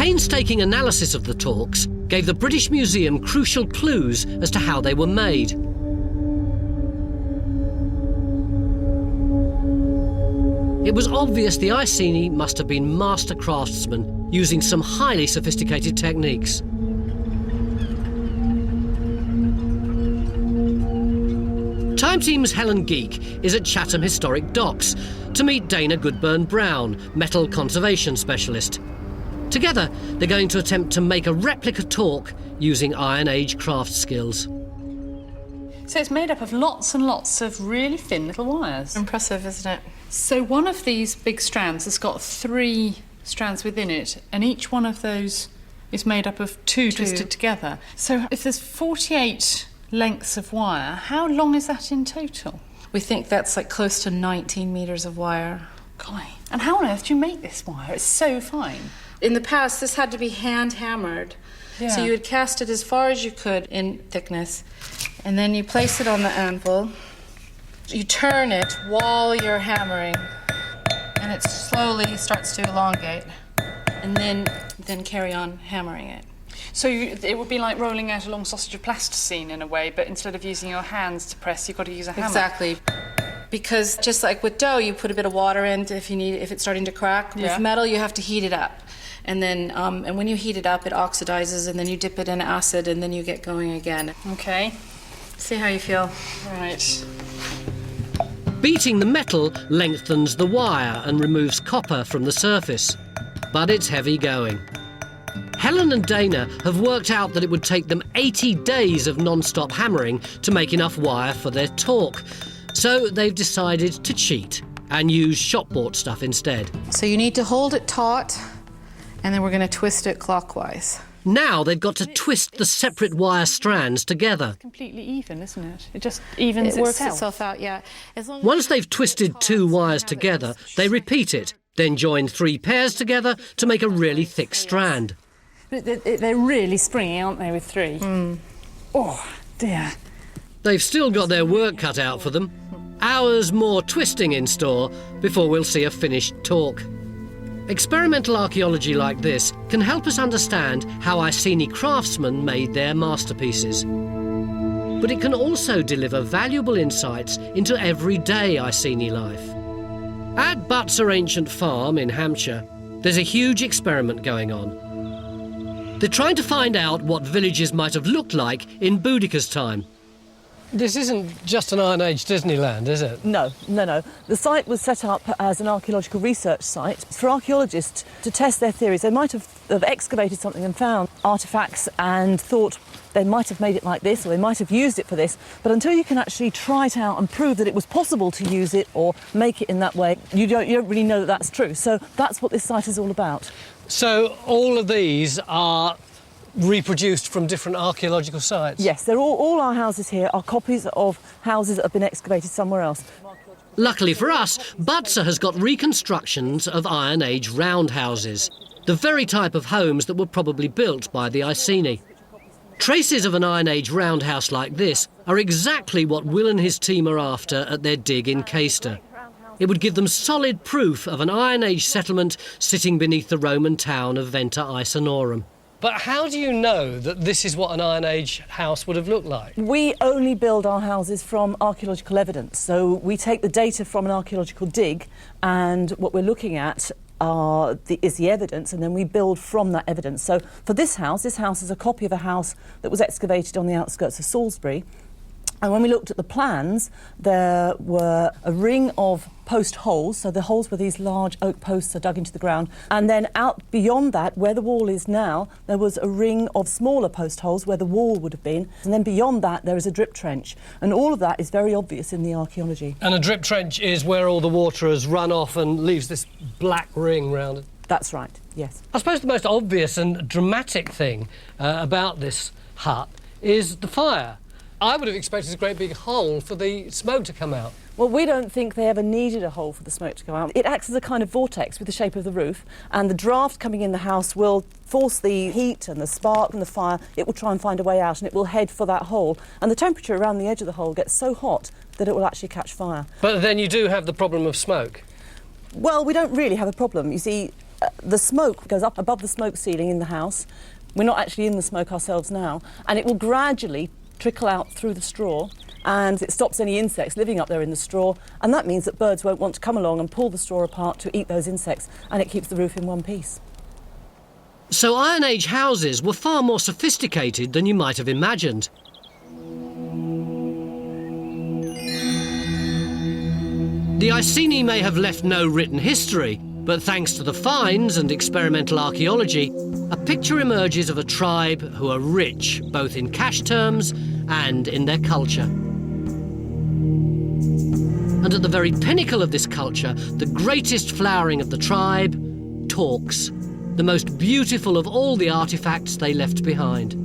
painstaking analysis of the Torcs gave the British Museum crucial clues as to how they were made. It was obvious the Iceni must have been master craftsmen using some highly sophisticated techniques. Time Team's Helen Geek is at Chatham Historic Docks to meet Dana Goodburn-Brown, metal conservation specialist. Together, they're going to attempt to make a replica Torc using Iron Age craft skills. So it's made up of lots and lots of really thin little wires. Impressive, isn't it? So one of these big strands has got 3 strands within it, and each one of those is made up of 2 twisted together. So if there's 48 lengths of wire, how long is that in total? We think that's like close to 19 metres of wire. Golly. And how on earth do you make this wire? It's so fine. In the past, this had to be hand-hammered. Yeah. So you would cast it as far as you could in thickness, and then you place it on the anvil. You turn it while you're hammering, and it slowly starts to elongate, and then carry on hammering it. So it would be like rolling out a long sausage of plasticine in a way, but instead of using your hands to press, you've got to use a hammer. Exactly. Because just like with dough, you put a bit of water in if it's starting to crack. Yeah. With metal, you have to heat it up. And then, and when you heat it up, it oxidizes, and then you dip it in acid, and then you get going again. Okay. See how you feel. Right. Beating the metal lengthens the wire and removes copper from the surface, but it's heavy going. Helen and Dana have worked out that it would take them 80 days of non-stop hammering to make enough wire for their Torc, so they've decided to cheat and use shop-bought stuff instead. So you need to hold it taut, and then we're going to twist it clockwise. Now they've got to twist the separate wire strands together. It's completely even, isn't it? It just evens It works itself. itself out, yeah. As long as Once they've twisted 2 wires together, they repeat it, then join 3 pairs together to make a really thick strand. They're really springy, aren't they, with 3? Oh, dear. They've still got their work cut out for them. Hours more twisting in store before we'll see a finished Torc. Experimental archaeology like this can help us understand how Iceni craftsmen made their masterpieces. But it can also deliver valuable insights into everyday Iceni life. At Butser Ancient Farm in Hampshire, there's a huge experiment going on. They're trying to find out what villages might have looked like in Boudica's time. This isn't just an Iron Age Disneyland, is it? No. The site was set up as an archaeological research site for archaeologists to test their theories. They might have excavated something and found artefacts and thought they might have made it like this, or they might have used it for this, but until you can actually try it out and prove that it was possible to use it or make it in that way, you don't really know that that's true. So that's what this site is all about. So all of these are reproduced from different archaeological sites? Yes, they're all our houses here are copies of houses that have been excavated somewhere else. Luckily for us, Butser has got reconstructions of Iron Age roundhouses, the very type of homes that were probably built by the Iceni. Traces of an Iron Age roundhouse like this are exactly what Will and his team are after at their dig in Caister. It would give them solid proof of an Iron Age settlement sitting beneath the Roman town of Venta Icenorum. But how do you know that this is what an Iron Age house would have looked like? We only build our houses from archaeological evidence. So we take the data from an archaeological dig, and what we're looking at is the evidence, and then we build from that evidence. So for this house is a copy of a house that was excavated on the outskirts of Salisbury. And when we looked at the plans, there were a ring of post holes, so the holes were these large oak posts are dug into the ground, and then out beyond that, where the wall is now, there was a ring of smaller post holes where the wall would have been, and then beyond that there is a drip trench, and all of that is very obvious in the archaeology. And a drip trench is where all the water has run off and leaves this black ring round it? That's right, yes. I suppose the most obvious and dramatic thing about this hut is the fire. I would have expected a great big hole for the smoke to come out. Well, we don't think they ever needed a hole for the smoke to go out. It acts as a kind of vortex with the shape of the roof, and the draft coming in the house will force the heat and the spark and the fire. It will try and find a way out, and it will head for that hole. And the temperature around the edge of the hole gets so hot that it will actually catch fire. But then you do have the problem of smoke. Well, we don't really have a problem. You see, the smoke goes up above the smoke ceiling in the house. We're not actually in the smoke ourselves now, and it will gradually trickle out through the straw, and it stops any insects living up there in the straw, and that means that birds won't want to come along and pull the straw apart to eat those insects, and it keeps the roof in one piece. So Iron Age houses were far more sophisticated than you might have imagined. The Iceni may have left no written history, but thanks to the finds and experimental archaeology, a picture emerges of a tribe who are rich both in cash terms and in their culture. And at the very pinnacle of this culture, the greatest flowering of the tribe, Torcs, the most beautiful of all the artefacts they left behind.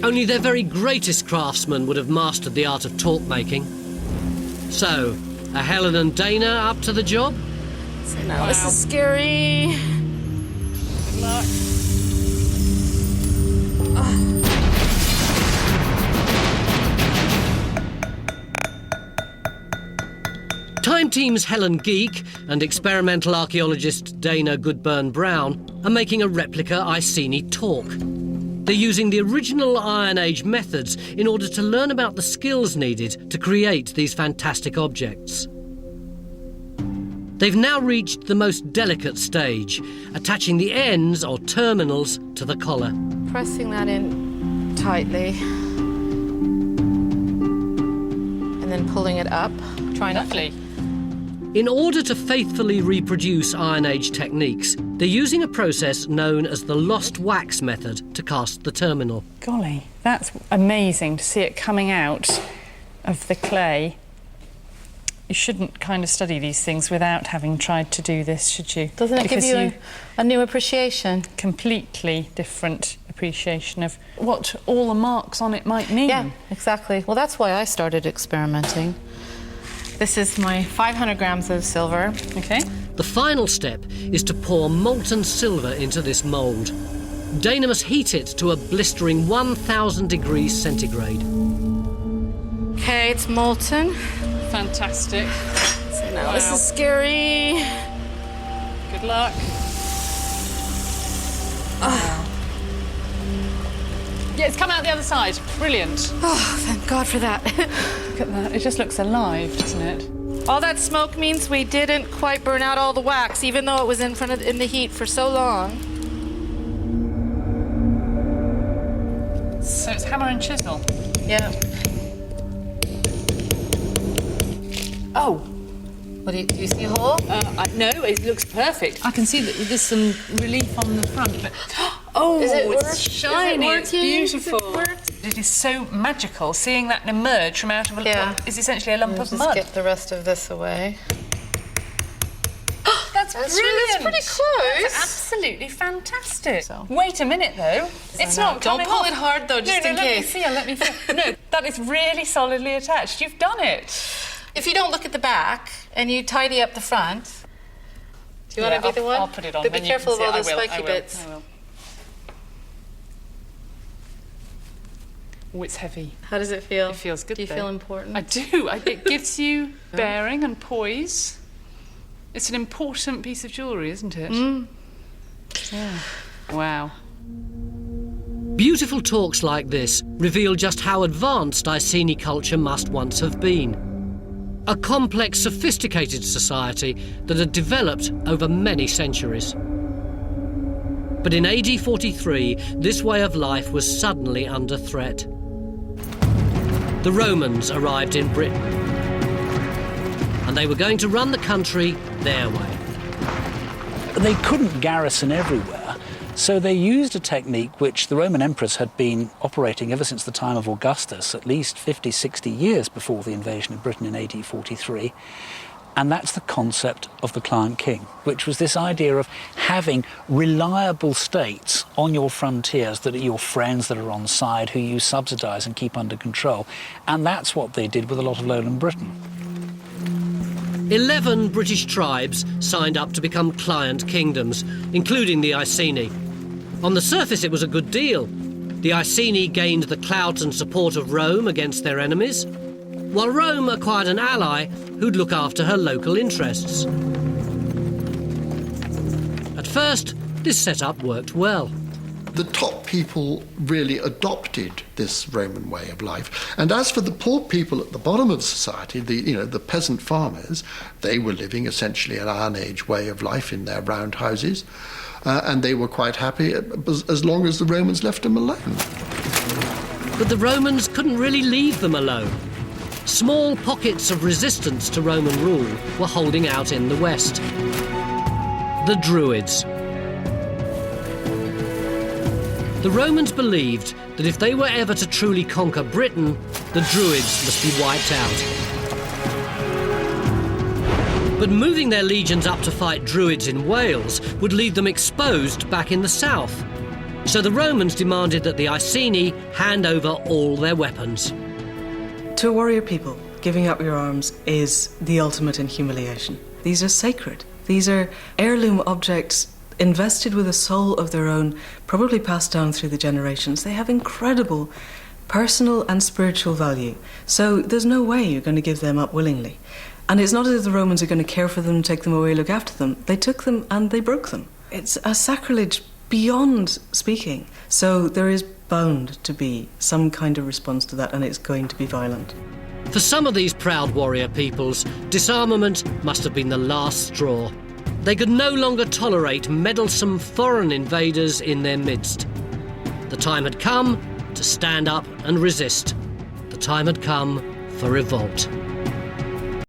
Only their very greatest craftsmen would have mastered the art of Torc making. So, are Helen and Dana up to the job? So now this is scary. Good luck. Time Team's Helen Geek and experimental archaeologist Dana Goodburn-Brown are making a replica Iceni Torc. They're using the original Iron Age methods in order to learn about the skills needed to create these fantastic objects. They've now reached the most delicate stage, attaching the ends or terminals to the collar. Pressing that in tightly. And then pulling it up. Trying Lovely. In order to faithfully reproduce Iron Age techniques, they're using a process known as the lost wax method to cast the terminal. Golly, that's amazing to see it coming out of the clay. You shouldn't kind of study these things without having tried to do this, should you? Doesn't it Because give you a new appreciation? Completely different appreciation of what all the marks on it might mean. Yeah, exactly. Well, that's why I started experimenting. This is my 500 grams of silver. Okay. The final step is to pour molten silver into this mould. Dana must heat it to a blistering 1,000 degrees centigrade. Okay, it's molten. Fantastic. So now this is scary. Good luck. Yeah, it's come out the other side. Brilliant. Oh, thank God for that. Look at that. It just looks alive, doesn't it? All that smoke means we didn't quite burn out all the wax, even though it was in the heat for so long. So it's hammer and chisel. Yeah. Oh. What do you see a hole? No, it looks perfect. I can see that there's some relief on the front, but oh, Is it it's shiny. It's beautiful. Is it It is so magical seeing that emerge from out of what is essentially a lump of just mud. get the rest of this away. That's brilliant. That's pretty close. That's absolutely fantastic. So. Wait a minute, though. It's not Don't coming pull off. it hard, though, just in case. Let me feel. No, that is really solidly attached. You've done it. If you don't look at the back and you tidy up the front, do you want to be the one? I'll put it on. But be then you can careful of see all it. those spiky bits. I will. Oh, it's heavy. How does it feel? It feels good. Do you though. feel important? I do. It gives you bearing and poise. It's an important piece of jewellery, isn't it? Yeah. Wow. Beautiful talks like this reveal just how advanced Iceni culture must once have been. A complex, sophisticated society that had developed over many centuries. But in AD 43, this way of life was suddenly under threat. The Romans arrived in Britain, and they were going to run the country their way. They couldn't garrison everywhere, so they used a technique which the Roman emperors had been operating ever since the time of Augustus, at least 50, 60 years before the invasion of Britain in AD 43, and that's the concept of the client king, which was this idea of having reliable states on your frontiers that are your friends that are on side, who you subsidise and keep under control. And that's what they did with a lot of lowland Britain. 11 British tribes signed up to become client kingdoms, including the Iceni. On the surface, it was a good deal. The Iceni gained the clout and support of Rome against their enemies, while Rome acquired an ally who'd look after her local interests. first, this setup worked well. The top people really adopted this Roman way of life. And as for the poor people at the bottom of society, the peasant farmers, they were living essentially an Iron Age way of life in their round houses. And they were quite happy as long as the Romans left them alone. But the Romans couldn't really leave them alone. Small pockets of resistance to Roman rule were holding out in the west. The Druids. The Romans believed that if they were ever to truly conquer Britain, the Druids must be wiped out. But moving their legions up to fight Druids in Wales would leave them exposed back in the south. So the Romans demanded that the Iceni hand over all their weapons. To a warrior people, giving up your arms is the ultimate in humiliation. These are sacred. These are heirloom objects invested with a soul of their own, probably passed down through the generations. They have incredible personal and spiritual value. So there's no way you're going to give them up willingly. And it's not as if the Romans are going to care for them, take them away, look after them. They took them and they broke them. It's a sacrilege beyond speaking. So there is bound to be some kind of response to that, and it's going to be violent. For some of these proud warrior peoples, disarmament must have been the last straw. They could no longer tolerate meddlesome foreign invaders in their midst. The time had come to stand up and resist. The time had come for revolt.